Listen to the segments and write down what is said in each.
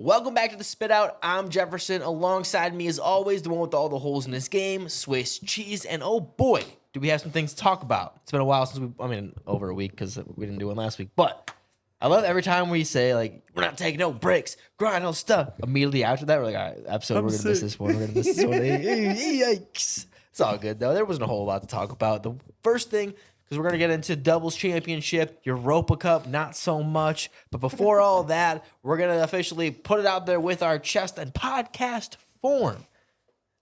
Welcome back to the Spit Out. I'm Jefferson. Alongside me, as always, the one with all the holes in this game, Swiss cheese. And oh boy, do we have some things to talk about. It's been a while since over a week because we didn't do one last week. But I love every time we say, like, we're not taking no breaks, grind no stuff. Immediately after that, we're like, all right, episode, we're going to miss this one. We're going to miss this one. Yikes. It's all good, though. There wasn't a whole lot to talk about. The first thing, because we're going to get into doubles championship, Europa Cup, not so much. But before all that, we're going to officially put it out there with our chest and podcast form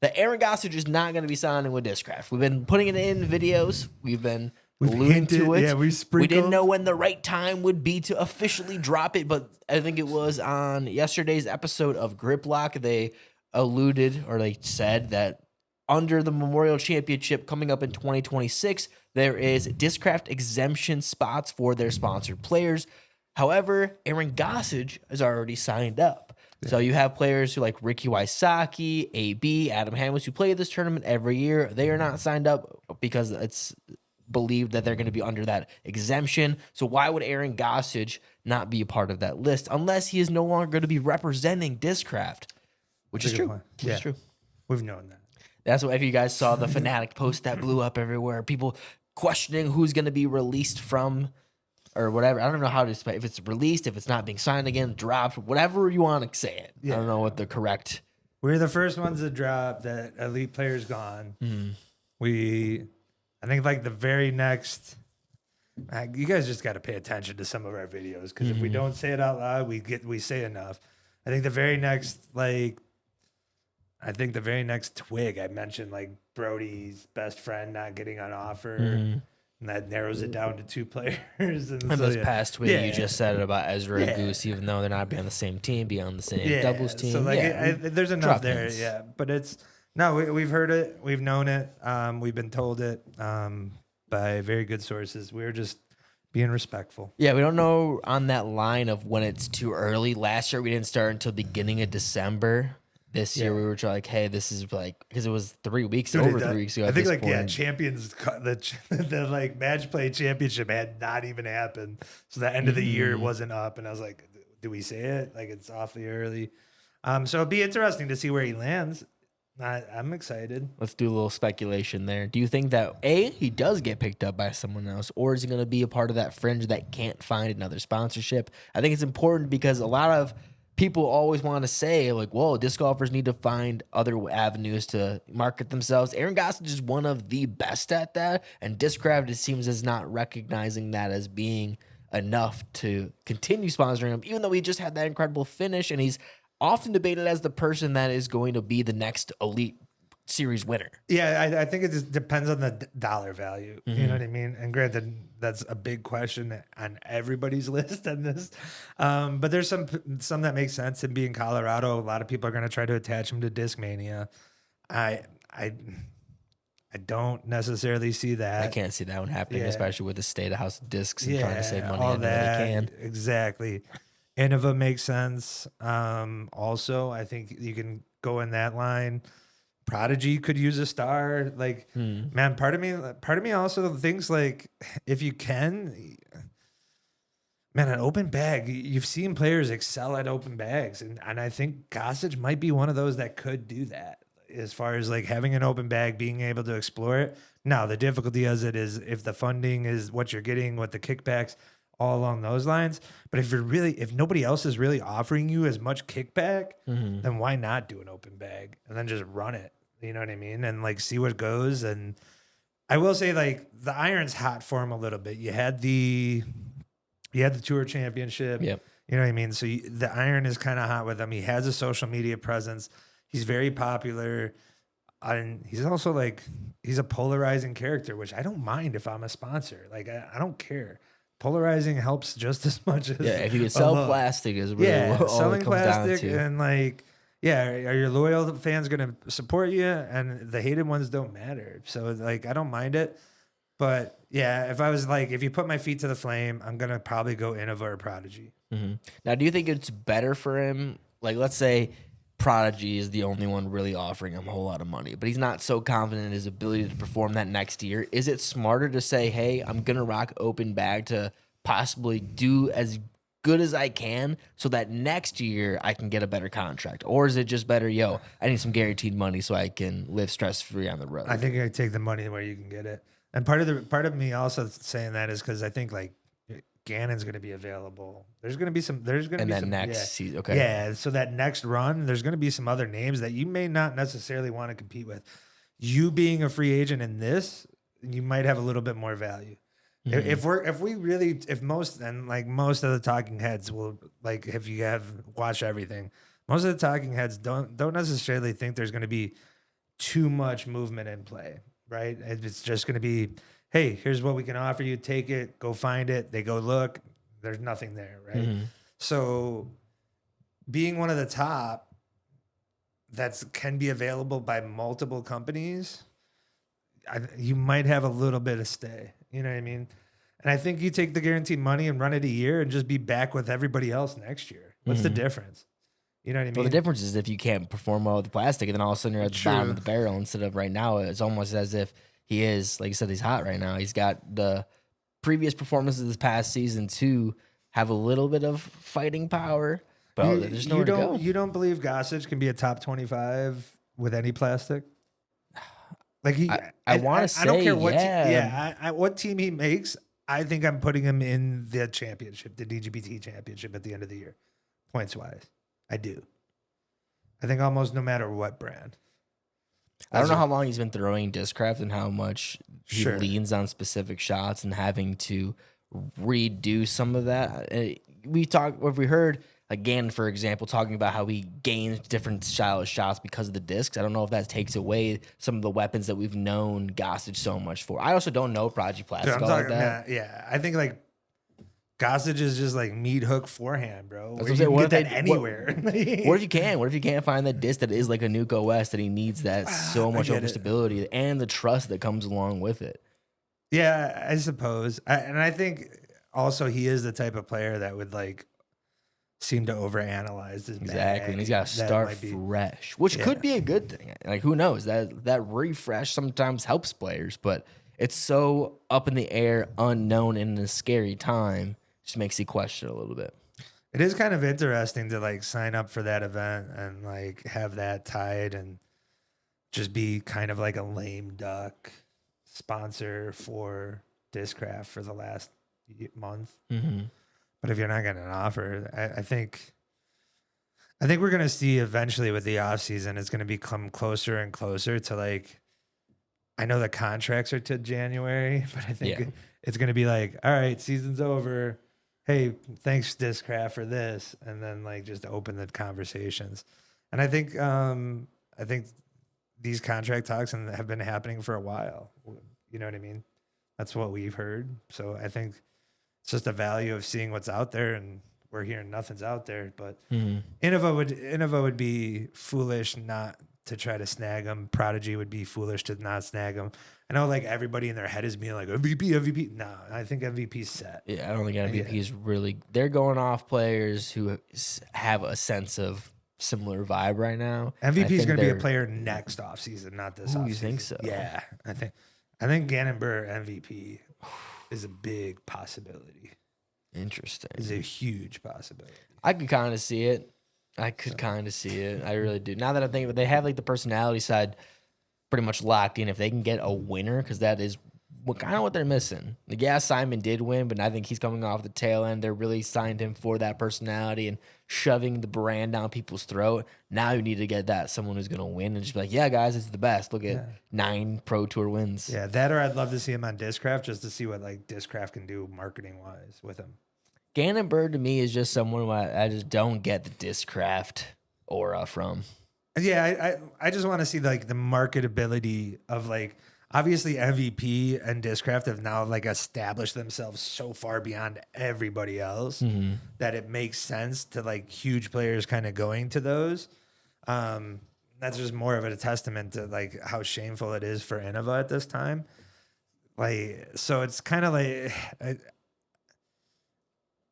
that Aaron Gossage is not going to be signing with Discraft. We've been putting it in videos. We've alluding to it. Yeah, we didn't know when the right time would be to officially drop it, but I think it was on yesterday's episode of Grip Lock. They alluded, or they said that under the Memorial Championship coming up in 2026, there is Discraft exemption spots for their sponsored players. However, Aaron Gossage is already signed up. Yeah. So you have players who like Ricky Wysocki, AB, Adam Hamlis, who play this tournament every year. They are not signed up because it's believed that they're going to be under that exemption. So why would Aaron Gossage not be a part of that list unless he is no longer going to be representing Discraft, which is true. Yeah. It's true. We've known that. That's what, if you guys saw the Fanatic post that blew up everywhere, people questioning who's going to be released from or whatever. I don't know how to explain if it's released, if it's not being signed again, dropped, whatever you want to say it. Yeah. I don't know what the correct. We're the first ones to drop that elite player's gone. Mm-hmm. I think like the very next, you guys just got to pay attention to some of our videos because if we don't say it out loud, we say enough. I think the very next twig I mentioned, like Brody's best friend not getting an offer, and that narrows it down to two players. And so, this past twig, you just said it about Ezra and Goose, even though they're not be on the same team, be on the same doubles team. So like, there's enough there, But it's we've heard it, we've known it, we've been told it by very good sources. We're just being respectful. Yeah, we don't know on that line of when it's too early. Last year we didn't start until beginning of December. This year we were like, hey, this is like, because it was 3 weeks, over 3 weeks ago. I think champions, the like match play championship had not even happened. So the end of the year wasn't up. And I was like, do we say it? Like it's awfully early. So it'd be interesting to see where he lands. I'm excited. Let's do a little speculation there. Do you think that he does get picked up by someone else, or is he going to be a part of that fringe that can't find another sponsorship? I think it's important because a lot of people always want to say, like, whoa, disc golfers need to find other avenues to market themselves. Aaron Gossage is one of the best at that, and Discraft, it seems, is not recognizing that as being enough to continue sponsoring him, even though he just had that incredible finish, and he's often debated as the person that is going to be the next Elite Series winner. Yeah, I think it just depends on the dollar value. You know what I mean? And granted, that's a big question on everybody's list on this. But there's some that make sense. And being Colorado, a lot of people are going to try to attach him to Discmania. I don't necessarily see that. I can't see that one happening, especially with the state of House of Discs and trying to save money all that, they can. Exactly. Innova makes sense. Also, I think you can go in that line. Prodigy could use a star. Like, man, part of me also thinks like if you can, man, an open bag. You've seen players excel at open bags, and I think Gossage might be one of those that could do that. As far as like having an open bag, being able to explore it. Now, the difficulty is if the funding is what you're getting, what the kickbacks. All along those lines. But if nobody else is really offering you as much kickback, then why not do an open bag and then just run it? You know what I mean? And like see what goes. And I will say like the iron's hot for him a little bit. You had the tour championship. Yep. You know what I mean? So the iron is kind of hot with him. He has a social media presence. He's very popular. And he's also like, he's a polarizing character, which I don't mind if I'm a sponsor. Like I don't care. Polarizing helps just as much as if you can sell plastic is really what selling it comes plastic down to. And like are your loyal fans gonna support you? And the hated ones don't matter. So like I don't mind it. But yeah, if you put my feet to the flame, I'm gonna probably go Innova or Prodigy. Now, do you think it's better for him? Like, let's say Prodigy is the only one really offering him a whole lot of money, but he's not so confident in his ability to perform that next year. Is it smarter to say, hey, I'm going to rock open bag to possibly do as good as I can so that next year I can get a better contract? Or is it just better, I need some guaranteed money so I can live stress-free on the road? I think I take the money where you can get it. And part of me also saying that is because I think like Gannon's going to be available. There's going to be some next season. Okay. Yeah. So that next run, there's going to be some other names that you may not necessarily want to compete with. You being a free agent in this, you might have a little bit more value. Mm-hmm. If most of the talking heads will, like, if you have watched everything, most of the talking heads don't necessarily think there's going to be too much movement in play, right? It's just going to be, hey, here's what we can offer you. Take it, go find it. They go look, there's nothing there, right? Mm-hmm. So being one of the top that can be available by multiple companies, you might have a little bit of stay. You know what I mean? And I think you take the guaranteed money and run it a year and just be back with everybody else next year. What's the difference? You know what I mean? Well, the difference is if you can't perform well with the plastic, and then all of a sudden you're at the bottom of the barrel instead of right now. It's almost as if he is, like you said, he's hot right now. He's got the previous performances this past season to have a little bit of fighting power, but there's nowhere to go. You don't believe Gossage can be a top 25 with any plastic? Like I want to say, I don't care what what team he makes. I think I'm putting him in the championship, the DGPT championship at the end of the year, points wise. I do. I think almost no matter what brand. I don't know how long he's been throwing Discraft and how much he leans on specific shots and having to redo some of that. We heard again, for example, talking about how he gains different style of shots because of the discs. I don't know if that takes away some of the weapons that we've known Gossage so much for. I also don't know Prodigy Plastic like that. Yeah, I think like Gossage is just like meat hook forehand, bro. What if that anywhere? What if you can? What if you can't find that disc that is like a Nuke OS that he needs that so much overstability and the trust that comes along with it? Yeah, I suppose. And I think also he is the type of player that would like seem to overanalyze his bag. And he's got to start fresh, which could be a good thing. Like, who knows? That refresh sometimes helps players, but it's so up in the air, unknown, and in a scary time, just makes you question a little bit. It is kind of interesting to like sign up for that event and like have that tied and just be kind of like a lame duck sponsor for Discraft for the last month. Mm-hmm. But if you're not getting an offer, I think we're going to see eventually with the off season, it's going to become closer and closer to like, I know the contracts are to January, but I think it's going to be like, all right, season's over. Hey, thanks Discraft for this. And then like just open the conversations. And I think these contract talks have been happening for a while. You know what I mean? That's what we've heard. So I think it's just a value of seeing what's out there, and we're hearing nothing's out there. But Innova would be foolish not to try to snag him. Prodigy would be foolish to not snag him. I know like everybody in their head is being like MVP. No, I think MVP's set. Yeah, I don't think MVP is really. They're going off players who have a sense of similar vibe right now. MVP is going to be a player next offseason, not this offseason. You think so? Yeah, I think Gannon Burr MVP is a big possibility. Interesting. Is a huge possibility. I could kind of see it. I really do. Now that I think of it, they have like the personality side pretty much locked in. If they can get a winner, because that is kind of what they're missing. Like, yeah, Simon did win, but I think he's coming off the tail end. They're really signed him for that personality and shoving the brand down people's throat. Now you need to get someone who's going to win and just be like, yeah, guys, it's the best. Look at 9 Pro Tour wins. Yeah, that or I'd love to see him on Discraft just to see what like Discraft can do marketing-wise with him. Gannon Bird to me is just someone who I just don't get the Discraft aura from. Yeah, I just want to see like the marketability of like, obviously MVP and Discraft have now like established themselves so far beyond everybody else that it makes sense to like huge players kind of going to those. That's just more of a testament to like how shameful it is for Innova at this time. Like, so it's kind of like,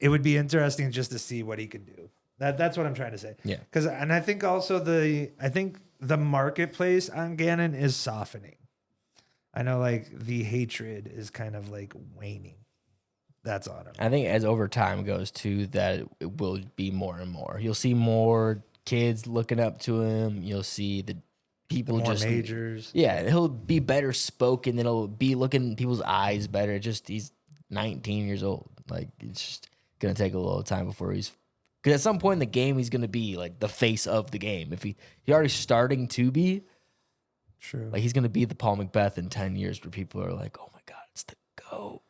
it would be interesting just to see what he can do. That's what I'm trying to say. Yeah. And I think also the marketplace on Gannon is softening. I know like the hatred is kind of like waning. That's autumn. I think as over time goes too, that it will be more and more. You'll see more kids looking up to him. You'll see the people More just majors. Yeah, he'll be better spoken. Then he'll be looking in people's eyes better. Just he's 19 years old. Like it's just gonna take a little time before he's. Because at some point in the game, he's gonna be like the face of the game. If he already starting to be. True. Like he's gonna be the Paul McBeth in 10 years, where people are like, "Oh my God, it's the GOAT."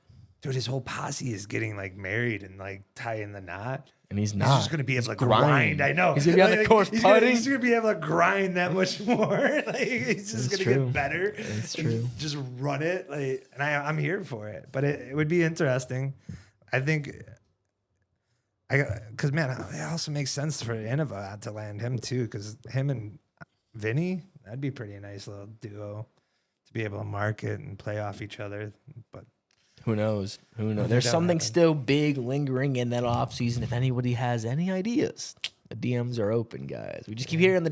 Dude, his whole posse is getting like married and like tying the knot. And he's not. He's just gonna be able to grind. I know. He's gonna be on the course putting. He's gonna be able to grind that much more. Like he's just gonna get better. It's true. Just run it. Like, and I'm here for it. But it would be interesting. I think. Because man, it also makes sense for Innova to land him too. Because him and Vinny, that'd be pretty nice little duo to be able to market and play off each other. But who knows? There's something still big lingering in that offseason. If anybody has any ideas, the DMs are open, guys. We just keep hearing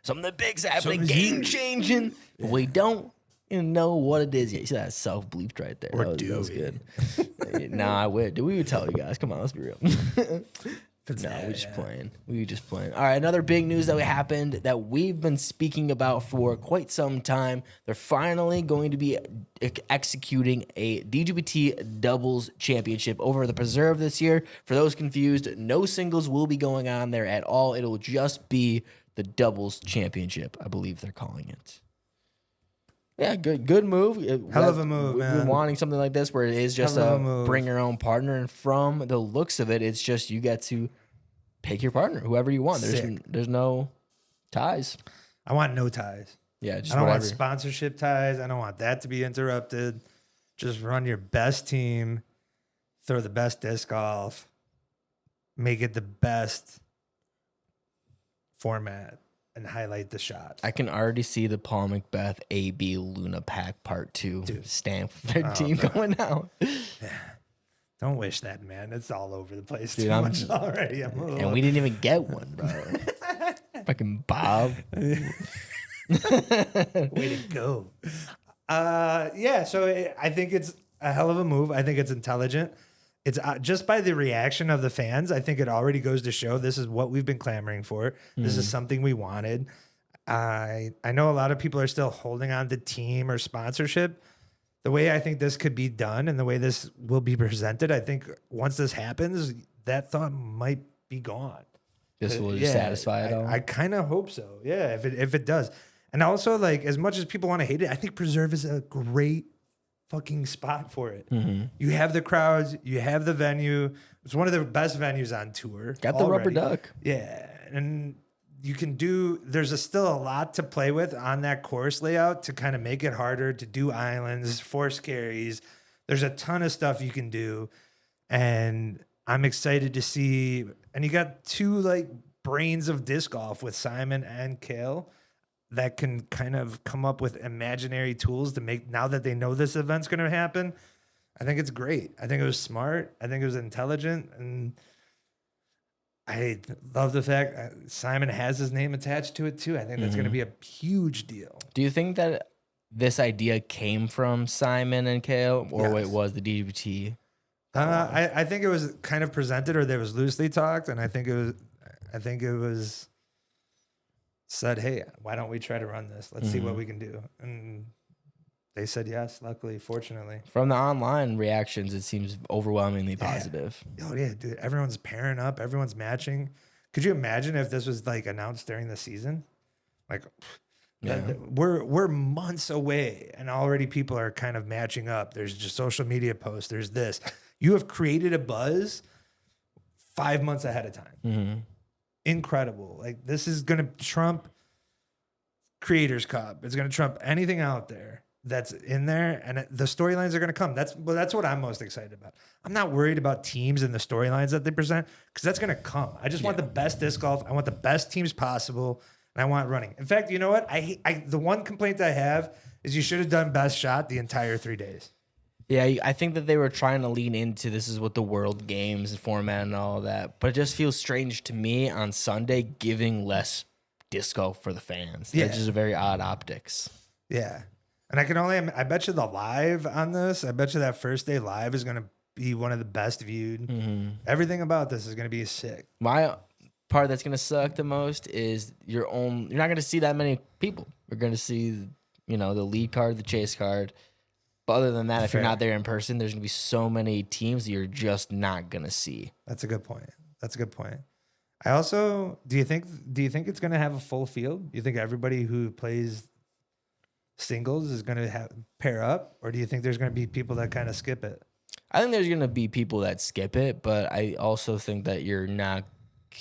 something big's happening, game changing. But we don't know what it is yet. You see that self-bleeped right there. That was good. Nah, we would tell you guys. Come on, let's be real. No, we just playing. We just playing. All right, another big news that happened that we've been speaking about for quite some time. They're finally going to be executing a DGPT doubles championship over the preserve this year. For those confused, no singles will be going on there at all. It'll just be the doubles championship, I believe they're calling it. Yeah, good move. Hell of a move, We've man. been wanting something like this where it is just bring your own partner. And from the looks of it, it's just you get to pick your partner, whoever you want. There's no ties. I want no ties. Yeah, just I don't whatever. want sponsorship ties. I don't want that to be interrupted. Just run your best team, throw the best disc golf, make it the best format, and highlight the shots. I can already see the Paul McBeth AB Luna Pack Part 2 stamp for their team going out. Don't wish that, man. It's all over the place Dude, too much already. And we didn't even get one, bro. Fucking Bob. Way to go. Yeah, so I think it's a hell of a move. I think it's intelligent. It's just by the reaction of the fans, I think it already goes to show this is what we've been clamoring for. This is something we wanted. I know a lot of people are still holding on to team or sponsorship. The way I think this could be done and the way this will be presented, I think once this happens, that thought might be gone. This will satisfy it all. I kind of hope so. Yeah, if it does. And also, like, as much as people want to hate it, I think Preserve is a great fucking spot for it. Mm-hmm. You have the crowds, you have the venue. It's one of the best venues on tour. Got the rubber duck. Yeah, and you can do. There's still a lot to play with on that course layout to kind of make it harder to do islands, force carries. There's a ton of stuff you can do, and I'm excited to see. And you got two like brains of disc golf with Simon and Kale that can kind of come up with imaginary tools to make, now that they know this event's going to happen. I think it's great. I think it was smart. I think it was intelligent. And I love the fact Simon has his name attached to it too. I think that's going to be a huge deal. Do you think that this idea came from Simon and Kale, or Yes. it was the DGPT? I think it was kind of presented, or there was loosely talked. And I think it was said, hey, why don't we try to run this? Let's see what we can do. And they said yes, luckily, fortunately. From the online reactions, it seems overwhelmingly positive. Oh, yeah, dude. Everyone's pairing up. Everyone's matching. Could you imagine if this was, like, announced during the season? Like, we're months away, and already people are kind of matching up. There's just social media posts. There's this. You have created a buzz 5 months ahead of time. Mm-hmm. Incredible. Like, this is going to trump Creators Cup. It's going to trump anything out there that's in there, and the storylines are going to come. That's what I'm most excited about. I'm not worried about teams and the storylines that they present, because that's going to come. I just want the best disc golf. I want the best teams possible, and I want running. In fact, you know what? The one complaint I have is you should have done best shot the entire 3 days. Yeah, I think that they were trying to lean into this is what the World Games format and all that, but it just feels strange to me on Sunday giving less disc golf for the fans. Yeah. That's just a very odd optics. Yeah. And I bet you the live on this, I bet you that first day live is going to be one of the best viewed. Everything about this is going to be sick. My part that's gonna suck the most is you're not gonna see that many people. You're gonna see, the lead card, the chase card. But other than that, if you're not there in person, there's gonna be so many teams that you're just not gonna see. That's a good point. I also do you think it's gonna have a full field? Do you think everybody who plays singles is gonna pair up, or do you think there's gonna be people that kind of skip it? I think there's gonna be people that skip it, but I also think that you're not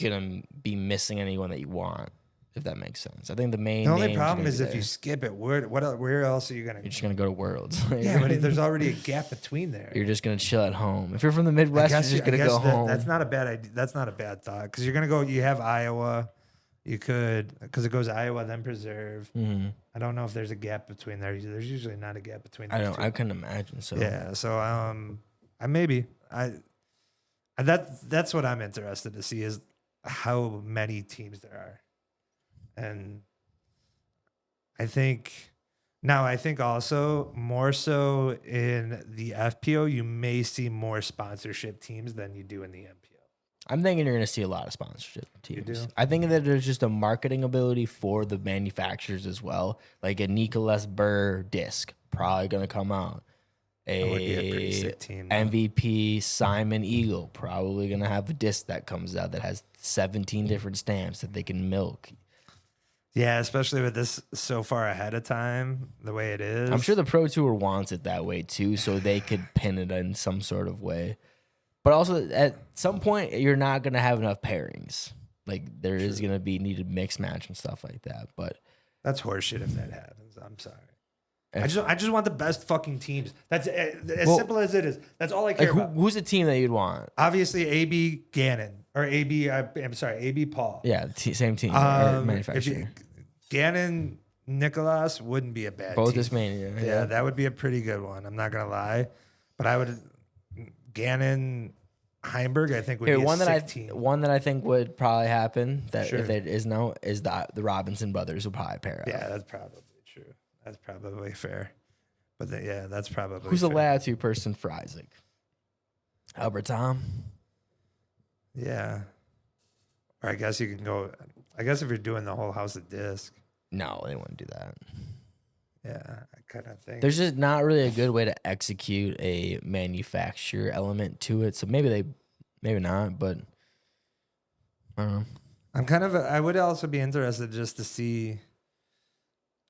gonna be missing anyone that you want, if that makes sense. I think the only problem is if you skip it, where else are you gonna? You're just gonna go to Worlds. Yeah, but there's already a gap between there. You're just gonna chill at home. If you're from the Midwest, you're just gonna go home. That's not a bad idea. That's not a bad thought because you're gonna go. You have Iowa. You could because it goes Iowa then Preserve. I don't know if there's a gap between there. There's usually not a gap between. I couldn't imagine. So yeah. So that's what I'm interested to see is how many teams there are. And I think also more so in the FPO, you may see more sponsorship teams than you do in the MPO. I'm thinking you're going to see a lot of sponsorship teams. You do? I think that there's just a marketing ability for the manufacturers as well. Like a Nicholas Burr disc probably going to come out. That would be a pretty sick team, though. MVP Simon Eagle probably going to have a disc that comes out that has 17 different stamps that they can milk. Yeah, especially with this so far ahead of time, the way it is. I'm sure the Pro Tour wants it that way too, so they could pin it in some sort of way. But also, at some point, you're not going to have enough pairings. Like, there is going to be needed mixed match and stuff like that. But that's horseshit if that happens. I'm sorry. I just want the best fucking teams. That's as simple as it is. That's all I care about. Who's the team that you'd want? Obviously, AB Gannon or AB. I'm sorry, AB Paul. Yeah, same team. Manufacturer. Gannon Nicholas wouldn't be a bad Both team. this mania. Yeah, that would be a pretty good one. I'm not gonna lie, but I would Gannon Heimberg. I think would be a sick team. One that I think would probably happen if it is the Robinson brothers will probably pair up. Yeah, that's probably true. That's probably fair. But that's probably who's fair. the last person for Isaac? Albert Tom. Yeah. Or I guess you can go. I guess if you're doing the whole house of disc. No, they wouldn't do that. Yeah, I kind of think there's just not really a good way to execute a manufacturer element to it. So maybe not, but I don't know. I would also be interested just to see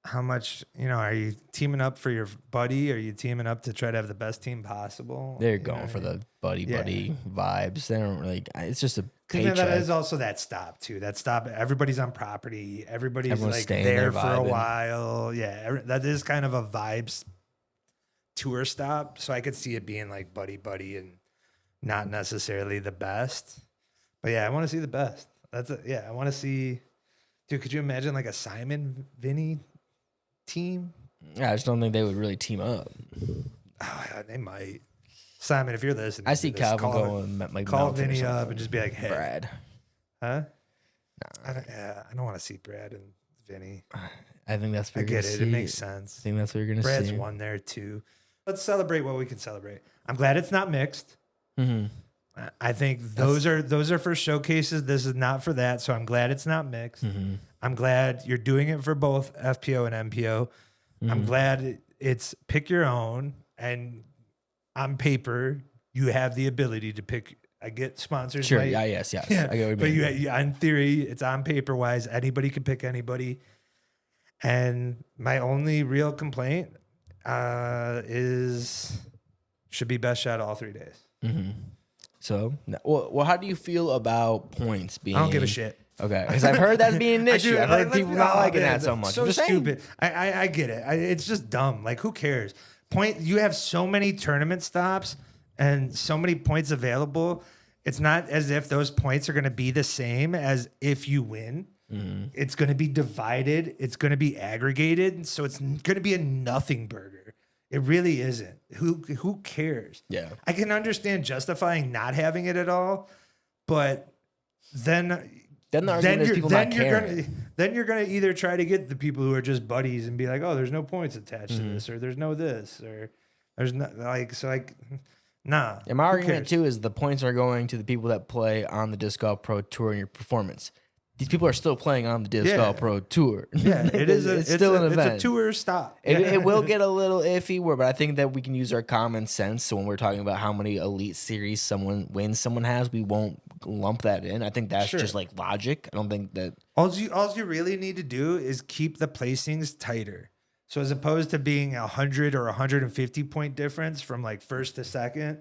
how much, are you teaming up for your buddy? Are you teaming up to try to have the best team possible? They're going for the buddy vibes. They don't really. It's just a paycheck. That is also that stop too. That stop. Everybody's on property. Everyone's like there for a while. Yeah, that is kind of a vibes tour stop. So I could see it being like buddy and not necessarily the best. But yeah, I want to see the best. I want to see. Dude, could you imagine like a Simon Vinny team? Yeah, I just don't think they would really team up. Oh, they might. Simon, if you're listening, I see Calvin going like call Vinny up and just be like, "Hey, Brad." Huh? No. I don't want to see Brad and Vinny. I think that's what I get it. It makes sense. I think that's what you're gonna see. Brad's won there too. Let's celebrate what we can celebrate. I'm glad it's not mixed. Mm-hmm. I think those are for showcases. This is not for that. So I'm glad it's not mixed. Mm-hmm. I'm glad you're doing it for both FPO and MPO. Mm-hmm. I'm glad it's pick your own, and on paper you have the ability to pick. I get sponsors. Sure. Yes. Yeah. I get what you mean. But in theory, it's on paper wise. Anybody can pick anybody. And my only real complaint should be best shot all 3 days. Mm-hmm. So, well, how do you feel about points being? I don't give a shit. Okay, because I've heard that being an issue. I've heard people not liking that so much. So stupid. I get it. It's just dumb. Like, who cares? You have so many tournament stops and so many points available. It's not as if those points are going to be the same as if you win. Mm-hmm. It's going to be divided. It's going to be aggregated. So it's going to be a nothing burger. It really isn't. Who cares? Yeah. I can understand justifying not having it at all, but then you're gonna either try to get the people who are just buddies and be like, oh, there's no points attached to this, or there's no this, or there's not Nah. And my who argument cares? too is the points are going to the people that play on the Disc Golf Pro Tour and your performance. These people are still playing on the Disc Golf Pro Tour. Yeah, it is. It's still an event. It's a tour stop. It will get a little iffy, but I think that we can use our common sense. So when we're talking about how many elite series someone has, we won't lump that in. I think that's just like logic. I don't think that all you really need to do is keep the placings tighter. So as opposed to being 100 or 150 point difference from like first to second,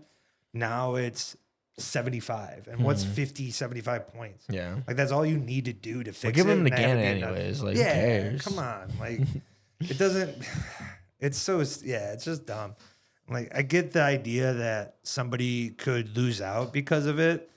now it's 75. And what's 50, 75 points? Yeah. Like that's all you need to do to fix give it. them the and have Gannon it be enough. anyways. Like, yeah, who cares? come on. Like it doesn't, it's so, yeah, it's just dumb. Like I get the idea that somebody could lose out because of it,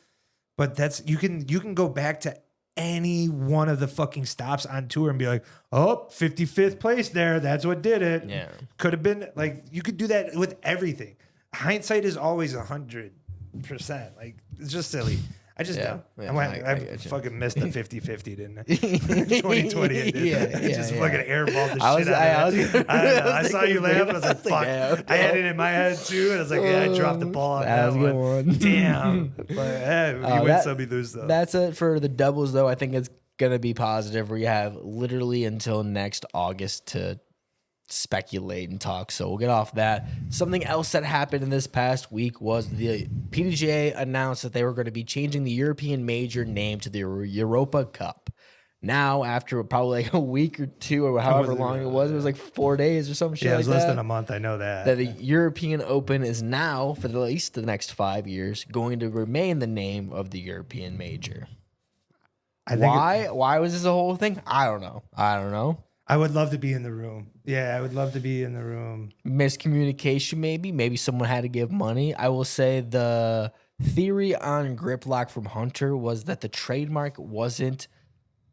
but that's, you can go back to any one of the fucking stops on tour and be like, oh, 55th place there. That's what did it. Yeah. Could have been like, you could do that with everything. Hindsight is always 100%. Like, it's just silly. I just don't. Yeah, I fucking missed the 50-50, didn't I? 2020, I did. I just fucking airballed the shit out of it. I saw you laugh, and I was like, fuck. I had it in my head, too, and I was like, yeah, I dropped the ball on that one. Damn. But, you win some, you lose some. That's it for the doubles, though. I think it's going to be positive. We have literally until next August to speculate and talk, so we'll get off that. Something else that happened in this past week was the PDGA announced that they were going to be changing the European major name to the Europa Cup. Now, after probably like a week or two or however long it was like 4 days or some shit. Yeah, it was less than a month. I know that. That the European Open is now, for at least the next 5 years, going to remain the name of the European major. Why was this a whole thing? I don't know. I would love to be in the room. Yeah, I would love to be in the room. Miscommunication, maybe. Maybe someone had to give money. I will say the theory on Grip Lock from Hunter was that the trademark wasn't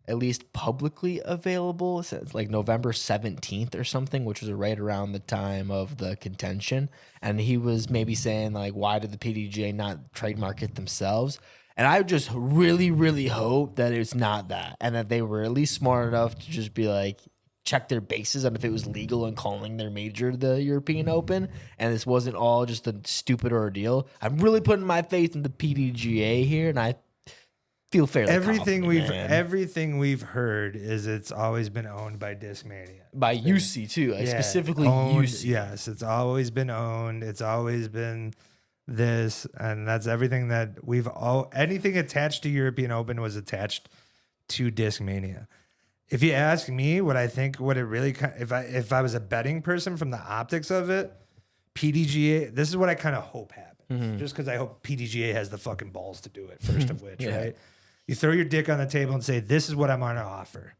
at least publicly available since like November 17th or something, which was right around the time of the contention. And he was maybe saying like, why did the PDGA not trademark it themselves? And I just really, really hope that it's not that, and that they were at least smart enough to just be like, check their bases on if it was legal and calling their major the European Open, and this wasn't all just a stupid ordeal. I'm really putting my faith in the PDGA here, and I feel fairly everything confident, we've heard is it's always been owned by Discmania, by UC too, specifically owned, UC. Yes, it's always been owned. It's always been this, and that's everything that anything attached to European Open was attached to Discmania. If you ask me what I think, what it really, if I was a betting person from the optics of it, PDGA, this is what I kind of hope happens. Just because I hope PDGA has the fucking balls to do it, first of which, right? You throw your dick on the table and say, this is what I'm going to offer.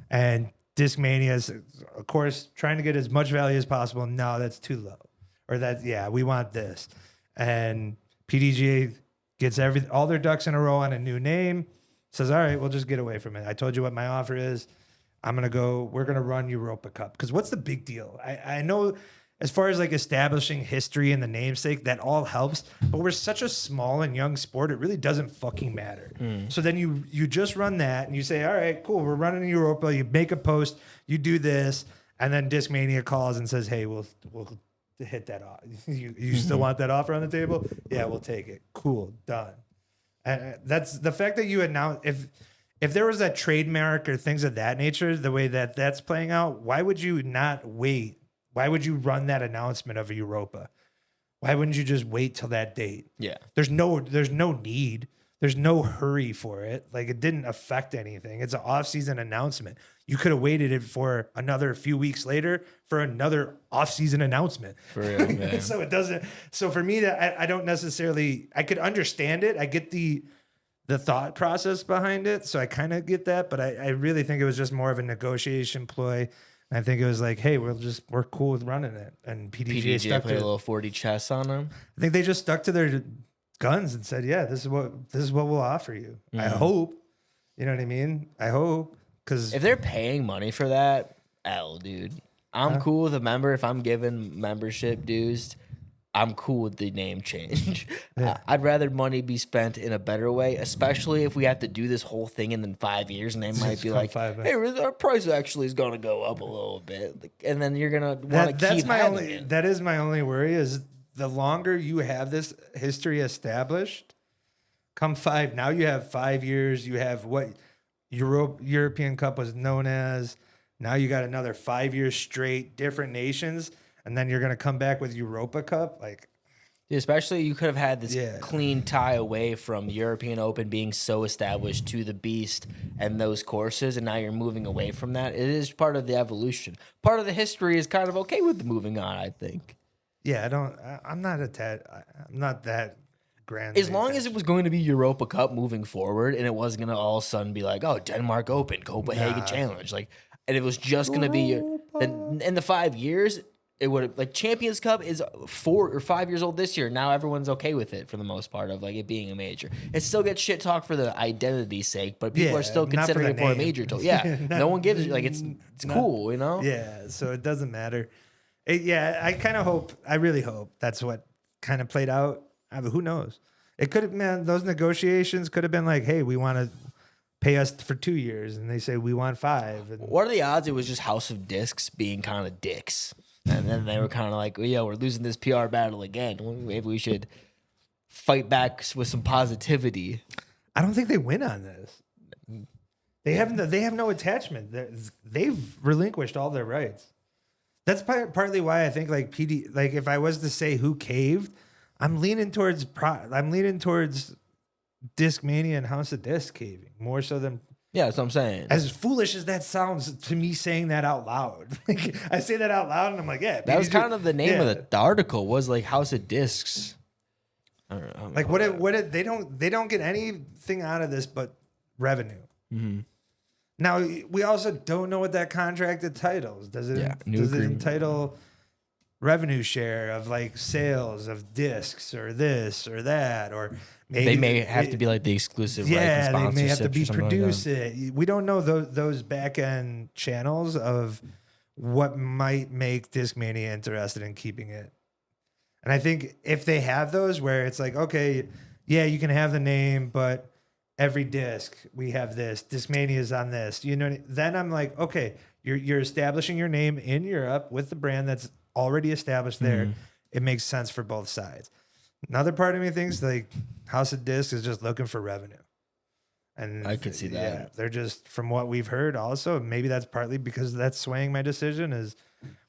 And Discmania is, of course, trying to get as much value as possible. No, that's too low. Or we want this. And PDGA gets all their ducks in a row on a new name. Says, all right, we'll just get away from it. I told you what my offer is. We're going to run Europa Cup. Because what's the big deal? I know as far as like establishing history and the namesake, that all helps. But we're such a small and young sport, it really doesn't fucking matter. So then you just run that and you say, all right, cool, we're running Europa. You make a post, you do this. And then Discmania calls and says, hey, we'll hit that off. You still want that offer on the table? Yeah, we'll take it. Cool, done. That's the fact that you announce if there was a trademark or things of that nature, the way that that's playing out, why would you not wait? Why would you run that announcement of Europa? Why wouldn't you just wait till that date? Yeah. There's no need. There's no hurry for it. Like it didn't affect anything. It's an off-season announcement. You could have waited it for another few weeks later for another off-season announcement. For real, man. So it doesn't. So for me, I don't necessarily. I could understand it. I get the thought process behind it. So I kind of get that. But I really think it was just more of a negotiation ploy. I think it was like, hey, we're cool with running it. And PDGA stuck played a little 40 chess on them. I think they just stuck to their guns and said, yeah, this is what we'll offer you. I hope. You know what I mean? I hope. Because if they're paying money for that, dude. I'm cool with a member. If I'm giving membership dues, I'm cool with the name change. Yeah. I'd rather money be spent in a better way, especially if we have to do this whole thing in 5 years and they might be like, hey, our price actually is going to go up a little bit. And then you're going to want to keep having it. That is my only worry is the longer you have this history established, come 5, now you have 5 years. You have what European Cup was known as. Now you got another 5 years straight, different nations, and then you're gonna come back with Europa Cup. Like, Especially you could have had this clean tie away from the European Open being so established to the Beast and those courses, and now you're moving away from that. It is part of the evolution. Part of the history is kind of okay with the moving on, I think. Yeah, I'm not that grand. As long as it was going to be Europa Cup moving forward, and it wasn't going to all of a sudden be like, oh, Denmark Open, Copenhagen Challenge, like, and it was just going to be in the 5 years. It would have, like, Champions Cup is 4 or 5 years old this year. Now everyone's okay with it for the most part of like it being a major. It still gets shit talk for the identity's sake, but people are still considering it for a major. No one gives it. Like it's cool, you know? Yeah, so it doesn't matter. I really hope that's what kind of played out. I mean, who knows? It could have, man, those negotiations could have been like, hey, we want to pay us for 2 years, and they say we want 5. And what are the odds it was just House of Discs being kind of dicks? And then they were kind of like, well, yeah, we're losing this PR battle again. Maybe we should fight back with some positivity. I don't think they win on this. They have no attachment. They've relinquished all their rights. That's partly why I think like if I was to say who caved, I'm leaning towards Discmania and House of Disc caving more so than. Yeah, that's what I'm saying. As foolish as that sounds to me saying that out loud. Like I say that out loud and I'm like, yeah. That was kind of the name of the article was like House of Discs. I don't know. Like they don't get anything out of this but revenue. Mm-hmm. Now we also don't know what that contract entitles. Does it entitle revenue share of like sales of discs or this or that, or maybe they may have to be like the exclusive. Yeah, they may have to be produce it. We don't know those back end channels of what might make Discmania interested in keeping it. And I think if they have those where it's like, okay, yeah, you can have the name, but every disc we have this. Discmania is on this. You know, then I'm like, okay, you're establishing your name in Europe with the brand that's already established there. It makes sense for both sides. Another part of me thinks like House of Disc is just looking for revenue. And I could see that. Yeah, they're just, from what we've heard also, maybe that's partly because that's swaying my decision, is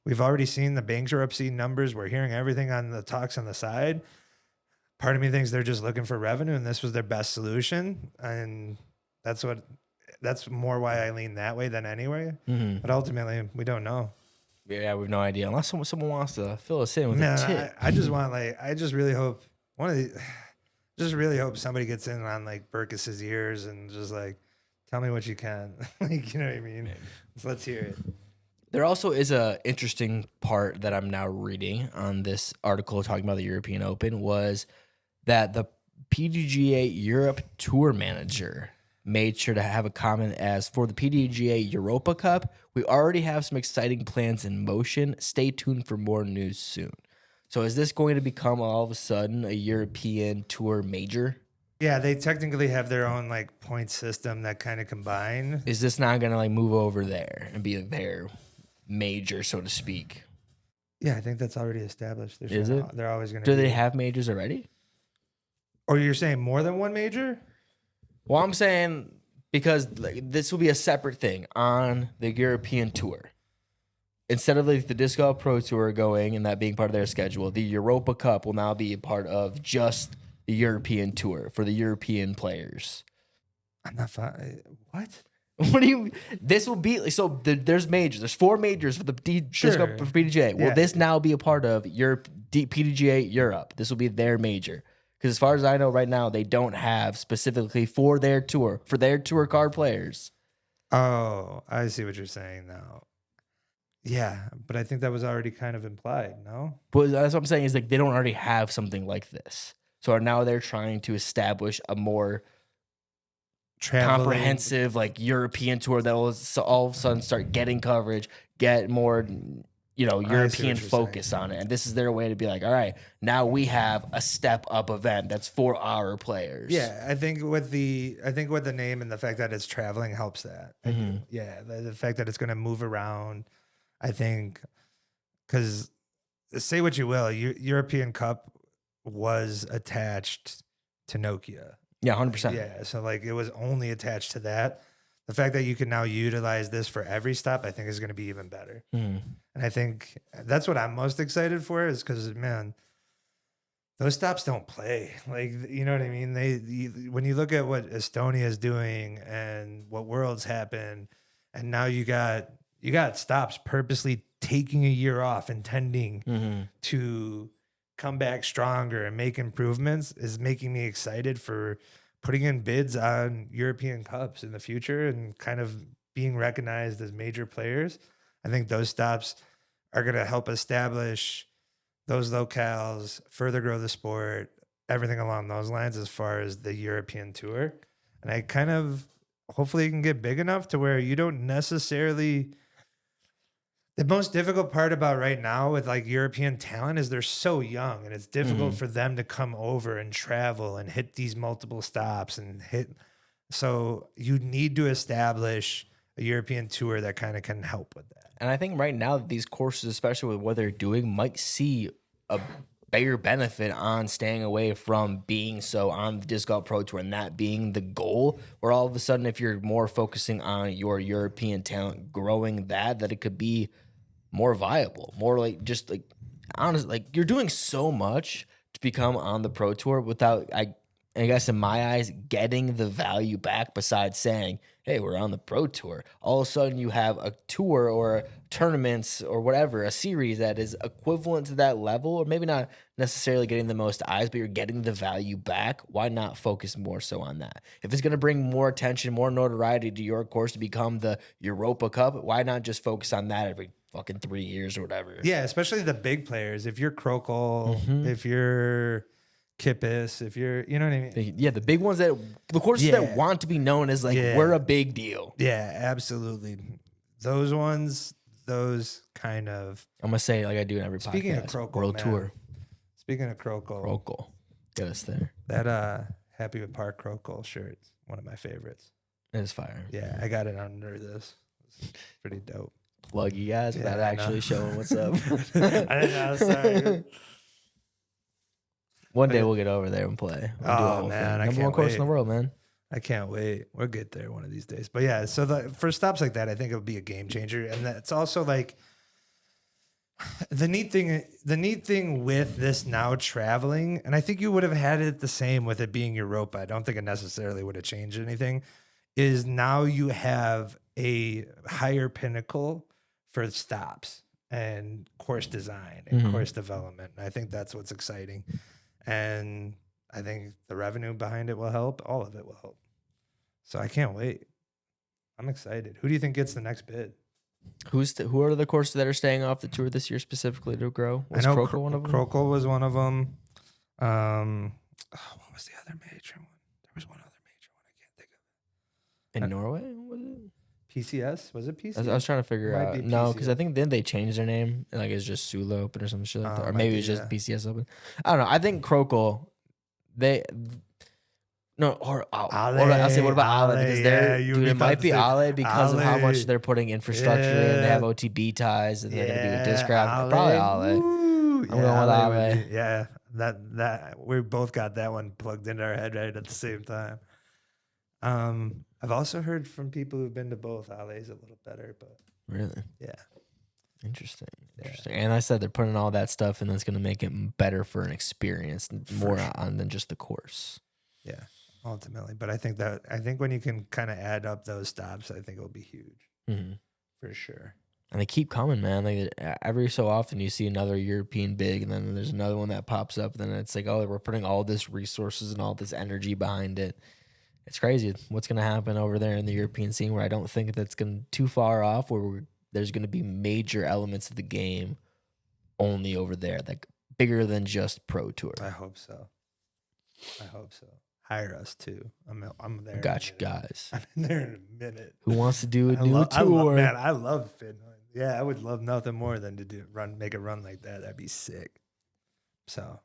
we've already seen the bankruptcy numbers. We're hearing everything on the talks on the side. Part of me thinks they're just looking for revenue and this was their best solution. And that's more why I lean that way than anyway. Mm-hmm. But ultimately we don't know. Yeah, we have no idea unless someone wants to fill us in with a tip. I just really hope somebody gets in on like Burkess's ears and just like, tell me what you can. Like, you know what I mean? So let's hear it. There also is a interesting part that I'm now reading on this article talking about the European Open was that the PDGA Europe Tour Manager made sure to have a comment as, for the PDGA Europa Cup, we already have some exciting plans in motion. Stay tuned for more news soon. So is this going to become all of a sudden a European Tour major? Yeah, they technically have their own like point system that kind of combine. Is this not going to like move over there and be their major, so to speak? Yeah, I think that's already established. Is it? They're always going to. Do they have majors already? Or you're saying more than one major? Well, I'm saying because like, this will be a separate thing on the European Tour. Instead of like the Disc Golf Pro Tour going and that being part of their schedule, the Europa Cup will now be a part of just the European Tour for the European players. I'm not fine. What? What do you? This will be so. There's majors. There's 4 majors for the Disc Golf for PDGA. Will this now be a part of PDGA Europe? This will be their major. Because as far as I know right now, they don't have specifically for their tour card players. Oh, I see what you're saying now. Yeah, but I think that was already kind of implied, no? But that's what I'm saying is like they don't already have something like this. So now they're trying to establish a more comprehensive like European tour that will all of a sudden start getting coverage, get more European focus on it. And this is their way to be like, all right, now we have a step up event that's for our players. Yeah, I think with the name and the fact that it's traveling helps that. Yeah, the fact that it's going to move around, I think, because say what you will, European Cup was attached to Nokia. Yeah, 100%. Yeah, so like it was only attached to that. The fact that you can now utilize this for every stop, I think is going to be even better. Mm. And I think that's what I'm most excited for is because, man, those stops don't play. Like, you know what I mean? When you look at what Estonia is doing and what Worlds happen, and now you got stops purposely taking a year off, intending to come back stronger and make improvements, is making me excited for putting in bids on European Cups in the future and kind of being recognized as major players. I think those stops are going to help establish those locales, further grow the sport, everything along those lines as far as the European tour. And I kind of hopefully it can get big enough to where you don't necessarily. The most difficult part about right now with like European talent is they're so young and it's difficult for them to come over and travel and hit these multiple stops and hit. So you need to establish a European tour that kind of can help with that. And I think right now these courses, especially with what they're doing, might see a bigger benefit on staying away from being so on the Disc Golf Pro Tour and that being the goal, where all of a sudden if you're more focusing on your European talent, growing that it could be more viable, more like just like honestly, like you're doing so much to become on the Pro Tour without, I guess in my eyes, getting the value back besides saying, hey, we're on the Pro Tour. All of a sudden you have a tour or tournaments or whatever, a series that is equivalent to that level, or maybe not necessarily getting the most eyes, but you're getting the value back. Why not focus more so on that? If it's going to bring more attention, more notoriety to your course to become the Europa Cup, why not just focus on that every fucking 3 years or whatever? Yeah, especially the big players. If you're Krokl, if you're Kippis, if you're, you know what I mean? Yeah, the big ones the courses that want to be known as like, we're a big deal. Yeah, absolutely. Those ones, those kind of. I'm going to say it like I do in every Speaking podcast. of Krokl, World Tour. Speaking of Krokl. Get us there. That Happy with Park Krokl shirt's one of my favorites. It is fire. Yeah, I got it under this. It's pretty dope. Plug you guys without actually showing what's up. I didn't know. Sorry. One day we'll get over there and play. Oh man, Number one course in the world, man. I can't wait. We'll get there one of these days. But yeah, so for stops like that, I think it would be a game changer, and that's also like the neat thing with this now traveling, and I think you would have had it the same with it being Europa. I don't think it necessarily would have changed anything. Is now you have a higher pinnacle for stops and course design and course development. And I think that's what's exciting. And I think the revenue behind it will help. All of it will help. So I can't wait. I'm excited. Who do you think gets the next bid? Who are the courses that are staying off the tour this year specifically to grow? Was Krokl one of them? Krokl was one of them. What was the other major one? There was one other major one. I can't think of it. In Norway? Was it? PCS? Was it PCS? I was trying to figure Might out. be No, because PCS. I think then they changed their name. Like it's just Sula Open or some shit like that. Or might maybe be, it's just yeah. PCS Open. I don't know. I think Krokl, I'll say what about Ale? Because it might be Ale because of how much they're putting infrastructure in. They have OTB ties and they're going to do a Discraft. Probably Ale. I'm going with Ale. Yeah, that we both got that one plugged into our head right at the same time. I've also heard from people who've been to both. Ale's a little better, but Really? yeah. Interesting. And I said they're putting all that stuff and that's going to make it better for an experience more on than just the course. Yeah, ultimately. But I think when you can kind of add up those stops, I think it'll be huge for sure. And they keep coming, man. Like every so often you see another European big and then there's another one that pops up. And then it's like, oh, we're putting all this resources and all this energy behind it. It's crazy what's going to happen over there in the European scene where I don't think that's going too far off where there's going to be major elements of the game only over there, like bigger than just Pro Tour. I hope so. Hire us too. I'm there. Got you guys. I'm in there in a minute. Who wants to do a new tour? I love Finland. Yeah, I would love nothing more than to make a run like that. That'd be sick. So,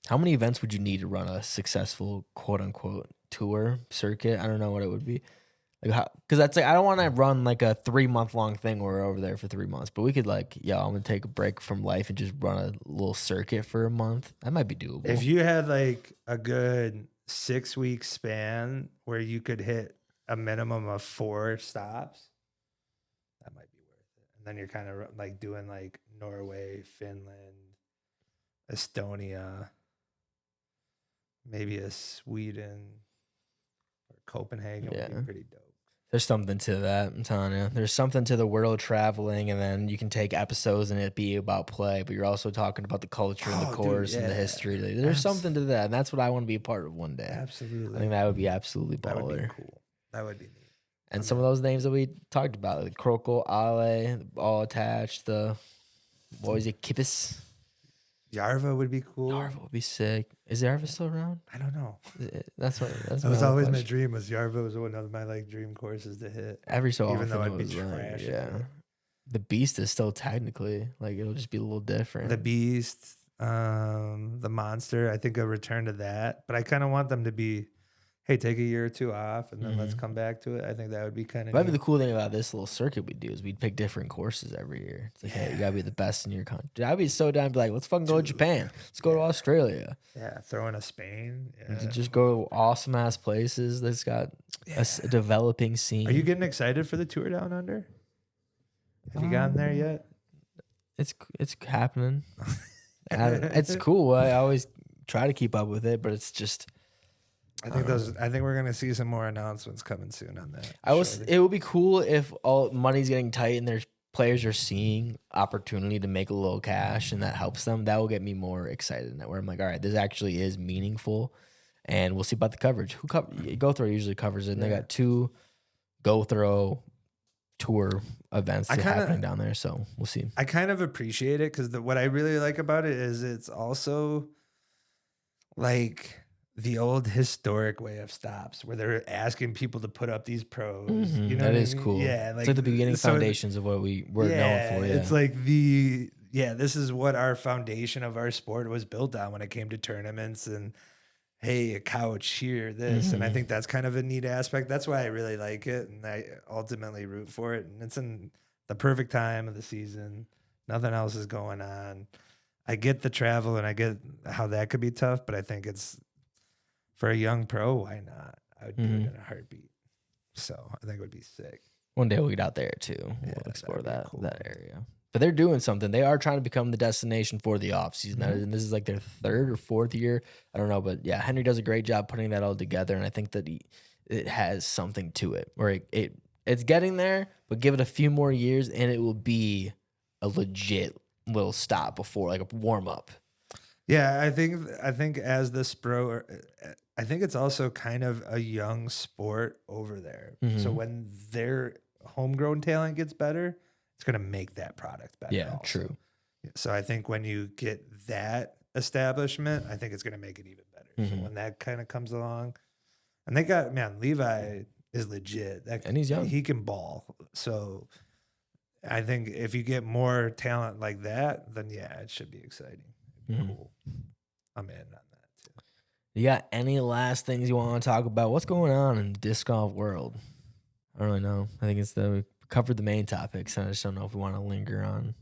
how many events would you need to run a successful quote unquote tour circuit? I don't know what it would be. Like, because that's like I don't want to run like a 3-month long thing where we're over there for 3 months, but we could like, yo, I'm gonna take a break from life and just run a little circuit for a month. That might be doable. If you had like a good 6-week span where you could hit a minimum of 4 stops, that might be worth it. And then you're kind of like doing like Norway, Finland, Estonia, maybe a Sweden or Copenhagen would be pretty dope. There's something to that, I'm telling you. There's something to the world traveling, and then you can take episodes and it be about play, but you're also talking about the culture and the course and the history. Like, there's something to that, and that's what I want to be a part of one day. Absolutely. I think that would be absolutely baller. That would be cool. That would be neat. And some of those names that we talked about, like Krokl, Ale, all attached. What was it, Kippis? Yarva would be cool. Yarva would be sick. Is Yarva still around? I don't know. That's that was always my dream. Was Yarva was one of my like dream courses to hit. Every so even often, though I'd be trash. Yeah, the Beast is still technically like it'll just be a little different. The Beast, the Monster. I think a return to that, but I kind of want them to be, hey, take a year or 2 off and then let's come back to it. I think that would be kind of. Maybe the cool thing about this little circuit we do is we'd pick different courses every year. It's like, hey, you gotta be the best in your country. I'd be so down to be like, let's fucking go to Japan. Let's go to Australia. Yeah, throw in a Spain. Yeah. Just go awesome ass places that's got a developing scene. Are you getting excited for the tour down under? Have you gotten there yet? It's happening. It's cool. I always try to keep up with it, but it's just. I think we're gonna see some more announcements coming soon on that. It would be cool if all money's getting tight and there's players are seeing opportunity to make a little cash and that helps them. That will get me more excited. Where I'm like, all right, this actually is meaningful, and we'll see about the coverage. GoThrow usually covers it, and they got 2 GoThrow tour events happening down there, so we'll see. I kind of appreciate it because what I really like about it is it's also like the old historic way of stops where they're asking people to put up these pros. You know, that is cool. Yeah, it's like the beginning foundations of what we're known for. Yeah, it's like this is what our foundation of our sport was built on when it came to tournaments and hey, a couch here, this. And I think that's kind of a neat aspect. That's why I really like it. And I ultimately root for it. And it's in the perfect time of the season. Nothing else is going on. I get the travel and I get how that could be tough, but I think it's for a young pro, why not? I would do it in a heartbeat. So I think it would be sick. One day we'll get out there too. We'll explore that area. But they're doing something. They are trying to become the destination for the off season. And this is like their 3rd or 4th year. I don't know, but yeah, Henry does a great job putting that all together. And I think that it has something to it where it's getting there, but give it a few more years and it will be a legit little stop before like a warm up. Yeah, I think as this pro, I think it's also kind of a young sport over there. So when their homegrown talent gets better, it's going to make that product better. Yeah, also. True. So I think when you get that establishment, I think it's going to make it even better. So when that kind of comes along, and they got, Levi is legit. And he's young. He can ball. So I think if you get more talent like that, then yeah, it should be exciting. It'd be cool. I'm in on that too. You got any last things you want to talk about? What's going on in the disc golf world? I don't really know. I think we covered the main topics, and I just don't know if we want to linger on.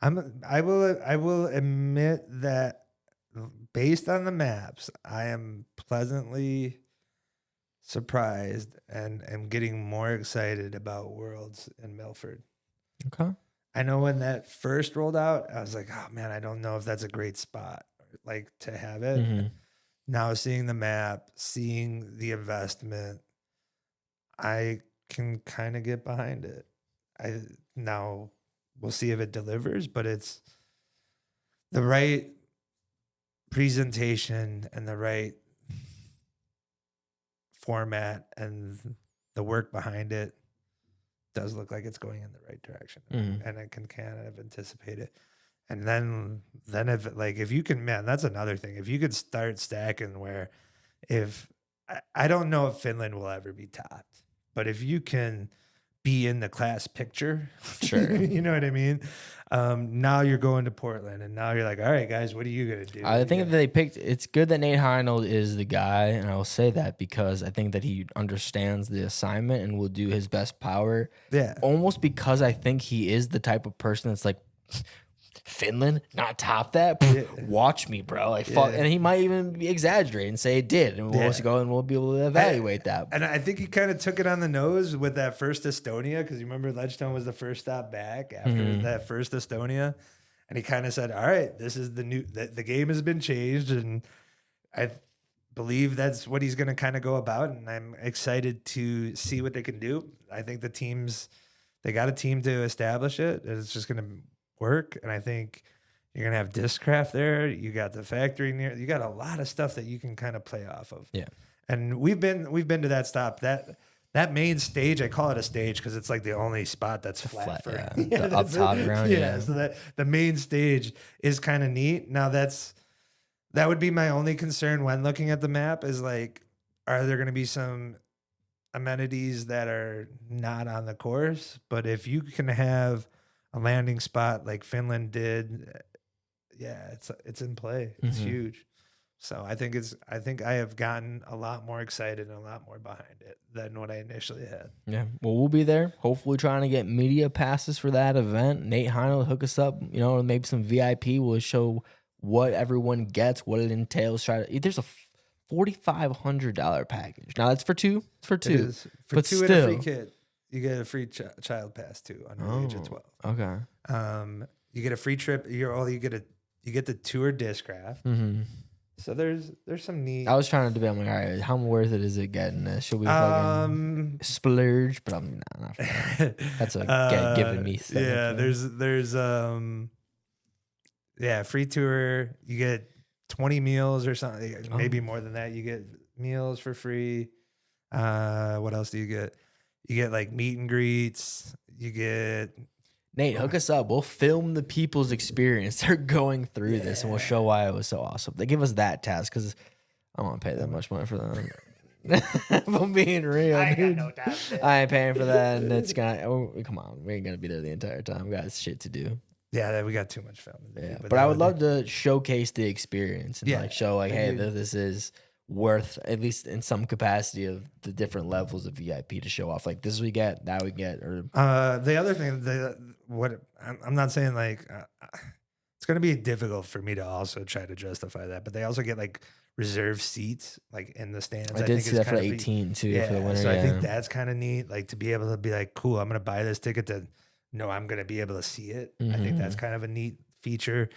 I will admit that based on the maps, I am pleasantly surprised and am getting more excited about Worlds in Milford. Okay. I know when that first rolled out, I was like, oh man, I don't know if that's a great spot like to have it. Now seeing the map, seeing the investment, I can kind of get behind it. Now we'll see if it delivers, but it's the right presentation and the right format and the work behind it does look like it's going in the right direction. And I can kind of anticipate it. And then if you can, man, that's another thing. If you could start stacking where I don't know if Finland will ever be topped, but if you can be in the class picture. Sure. You know what I mean? Now you're going to Portland, and now you're like, all right, guys, what are you gonna do? I think that they picked. It's good that Nate Heinold is the guy, and I will say that because I think that he understands the assignment and will do his best power. Yeah. Almost because I think he is the type of person that's like, Finland not top that. Yeah. Watch me, bro. Like fuck, and he might even exaggerate and say it did, and we'll go and we'll be able to evaluate that. And I think he kind of took it on the nose with that first Estonia, because you remember Ledgestone was the first stop back after that first Estonia, and he kind of said, "All right, this is the new. The game has been changed," and I believe that's what he's going to kind of go about. And I'm excited to see what they can do. I think they got a team to establish it. And it's just going to work, and I think you're gonna have Discraft there. You got the factory near. You got a lot of stuff that you can kind of play off of. Yeah, and we've been to that stop. That main stage, I call it a stage because it's like the only spot that's flat for the up top ground. Yeah, so that the main stage is kind of neat. Now that would be my only concern when looking at the map is like, are there going to be some amenities that are not on the course? But if you can have a landing spot like Finland did, yeah, it's in play. It's huge. So I think I have gotten a lot more excited and a lot more behind it than what I initially had. Yeah. Well, we'll be there. Hopefully trying to get media passes for that event. Nate Heinold will hook us up, maybe some VIP. We'll show what everyone gets, what it entails. There's a $4,500 package. Now that's for two. It's for two. It is. For but two still, and a free kid. You get a free child pass too under the age of 12. Okay. You get a free trip. You get the tour Discraft. So there's some neat. I was trying to debate. I'm like, all right, how worth it is it getting this? Should we fucking splurge? But I'm not. That's a giving me. Yeah, there's free tour. You get 20 meals or something. Maybe more than that. You get meals for free. What else do you get? You get like meet and greets. You get Nate, hook us up. We'll film the people's experience. They're going through this, and we'll show why it was so awesome. They give us that task because I don't want to pay that much money for them. If I'm being real, I got no time. I ain't paying for that, and it's come on, we ain't gonna be there the entire time. We got shit to do. Yeah, we got too much filming. Yeah, but I would love to showcase the experience and show hey, this is worth, at least in some capacity, of the different levels of VIP to show off. Like this we get, that we get. Or the other thing, I'm not saying like it's going to be difficult for me to also try to justify that, but they also get like reserved seats like in the stands. I did see that for 18 too. Yeah, for the winner, so I think that's kind of neat. Like to be able to be like, cool, I'm going to buy this ticket to know I'm going to be able to see it. I think that's kind of a neat feature.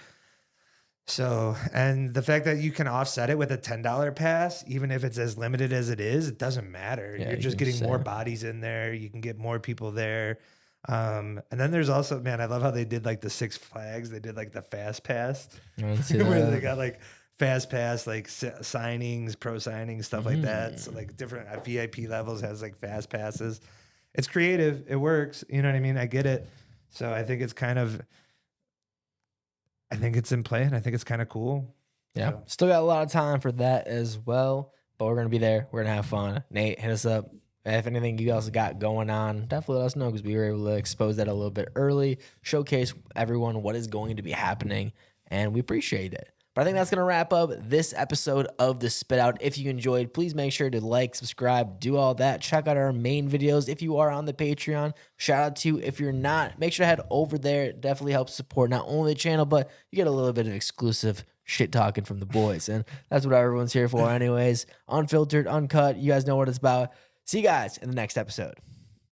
So, and the fact that you can offset it with a $10 pass, even if it's as limited as it is, it doesn't matter. Yeah, You're just getting more bodies in there. You can get more people there. And then there's also, man, I love how they did like the Six Flags. They did like the fast pass where they got like fast pass, like signings, pro signings, stuff like that. So like different VIP levels has like fast passes. It's creative. It works. You know what I mean? I get it. So I think it's in play, and I think it's kind of cool. Yeah. So. Still got a lot of time for that as well, but we're going to be there. We're going to have fun. Nate, hit us up. If anything you guys got going on, definitely let us know because we were able to expose that a little bit early, showcase everyone what is going to be happening, and we appreciate it. But I think that's going to wrap up this episode of The Spit Out. If you enjoyed, please make sure to like, subscribe, do all that. Check out our main videos if you are on the Patreon. Shout out to you if you're not. Make sure to head over there. It definitely helps support not only the channel, but you get a little bit of exclusive shit talking from the boys. And that's what everyone's here for anyways. Unfiltered, uncut. You guys know what it's about. See you guys in the next episode.